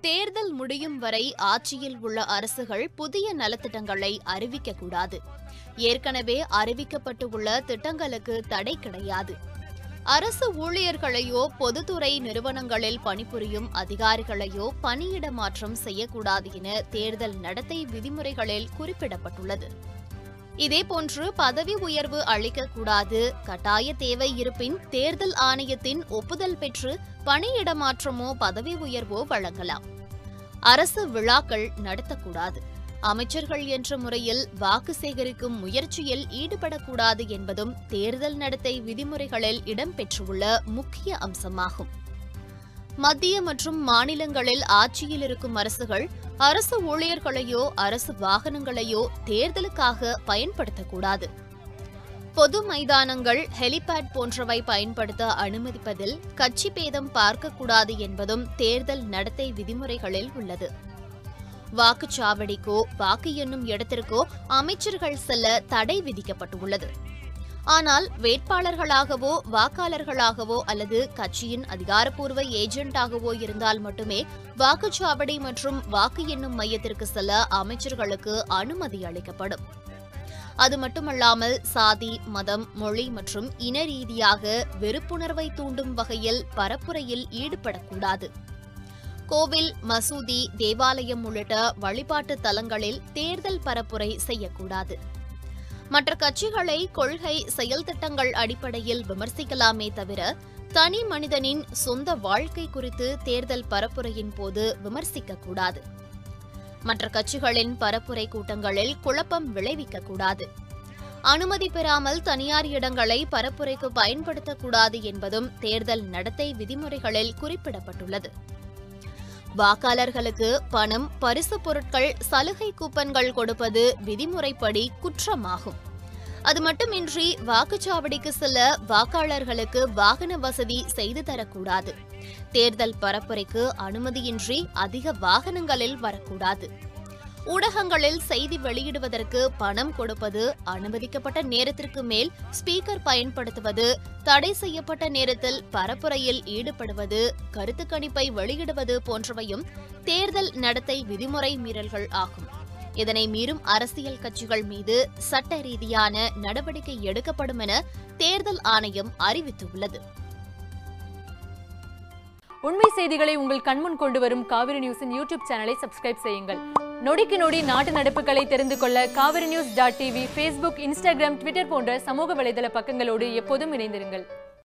தேர்தல் முடியும் வரை ஆட்சியில் உள்ள அரசுகள் புதிய நலத்திட்டங்களை அறிவிக்கக்கூடாது. ஏற்கனவே அறிவிக்கப்பட்டுள்ள திட்டங்களுக்கு தடை கிடையாது. அரசு ஊழியர்களையோ பொதுத்துறை நிறுவனங்களில் பணிபுரியும் அதிகாரிகளையோ பணியிட மாற்றம் செய்யக்கூடாது என தேர்தல் நடத்தை விதிமுறைகளில் குறிப்பிடப்பட்டுள்ளது. இதேபோன்று பதவி உயர்வு அளிக்கக்கூடாது. கட்டாய தேவை இருப்பின் தேர்தல் ஆணையத்தின் ஒப்புதல் பெற்று பணியிட மாற்றமோ பதவி உயர்வோ வழங்கலாம். அரசு விழாக்கள் நடத்தக்கூடாது. அமைச்சர்கள் என்ற முறையில் வாக்கு சேகரிக்கும் முயற்சியில் ஈடுபடக்கூடாது என்பதும் தேர்தல் நடத்தை விதிமுறைகளில் இடம்பெற்றுள்ள முக்கிய அம்சமாகும். மத்திய மற்றும் மாநிலங்களில் ஆட்சியில் இருக்கும் அரசுகள் அரசு ஊழியர்களையோ அரசு வாகனங்களையோ தேர்தலுக்காக பயன்படுத்தக்கூடாது. பொது மைதானங்கள், ஹெலிபேட் போன்றவை பயன்படுத்த அனுமதிப்பதில் கட்சி பேதம் பார்க்கக்கூடாது என்பதும் தேர்தல் நடத்தை விதிமுறைகளில் உள்ளது. வாக்குச்சாவடிக்கோ வாக்கு எண்ணும் இடத்திற்கோ அமைச்சர்கள் செல்ல தடை விதிக்கப்பட்டுள்ளது. ஆனால் வேட்பாளர்களாகவோ வாக்காளர்களாகவோ அல்லது கட்சியின் அதிகாரப்பூர்வ ஏஜென்டாகவோ இருந்தால் மட்டுமே வாக்குச்சாவடி மற்றும் வாக்கு எண்ணும் மையத்திற்கு செல்ல அமைச்சர்களுக்கு அனுமதி அளிக்கப்படும். அது மட்டுமல்லாமல் சாதி, மதம், மொழி மற்றும் இன ரீதியாக வெறுப்புணர்வை தூண்டும் வகையில் பரப்புரையில் ஈடுபடக்கூடாது. கோவில், மசூதி, தேவாலயம் உள்ளிட்ட வழிபாட்டு தலங்களில் தேர்தல் பரப்புரை செய்யக்கூடாது. மற்ற கட்சிகளை கொள்கை, செயல் திட்டங்கள் அடிப்படையில் விமர்சிக்கலாமே தவிர தனி மனிதனின் சொந்த வாழ்க்கை குறித்து தேர்தல் பரப்புரையின் போது விமர்சிக்கக்கூடாது. மற்ற கட்சிகளின் பரப்புரை கூட்டங்களில் குழப்பம் விளைவிக்கக்கூடாது. அனுமதி பெறாமல் தனியார் இடங்களை பரப்புரைக்கு பயன்படுத்தக்கூடாது என்பதும் தேர்தல் நடத்தை விதிமுறைகளில் குறிப்பிடப்பட்டுள்ளது. வாக்காளர்களுக்கு பணம், பரிசு பொருட்கள், சலுகை கூப்பன்கள் கொடுப்பது விதிமுறைப்படி குற்றமாகும். அது மட்டுமின்றி வாக்குச்சாவடிக்கு செல்ல வாக்காளர்களுக்கு வாகன வசதி செய்து தரக்கூடாது. தேர்தல் பரப்புரைக்கு அனுமதியின்றி அதிக வாகனங்களில் வரக்கூடாது. ஊடகங்களில் செய்தி வெளியிடுவதற்கு பணம் கொடுப்பது, அனுமதிக்கப்பட்ட நேரத்திற்கு மேல் ஸ்பீக்கர் பயன்படுத்துவது, தடை செய்யப்பட்ட நேரத்தில் பரப்புரையில் ஈடுபடுவது, கருத்து கணிப்பை வெளியிடுவது போன்றவையும் தேர்தல் நடத்தை விதிமுறை மீறல்கள் ஆகும். இதனை மீறும் அரசியல் கட்சிகள் மீது சட்ட ரீதியான நடவடிக்கை எடுக்கப்படும் என தேர்தல் ஆணையம் அறிவித்துள்ளது. உண்மை செய்திகளை உங்கள் கண்முன் கொண்டு வரும் காவிரி நியூஸின் யூடியூப் சேனலை சப்ஸ்கிரைப் செய்யுங்கள். நொடிக்கு நொடி நாட்டு நடப்புகளை தெரிந்து கொள்ள kaverinews.tv, Facebook, Instagram, Twitter போன்ற சமூக வலைதள பக்கங்களோடு எப்போதும் இணைந்திருங்கள்.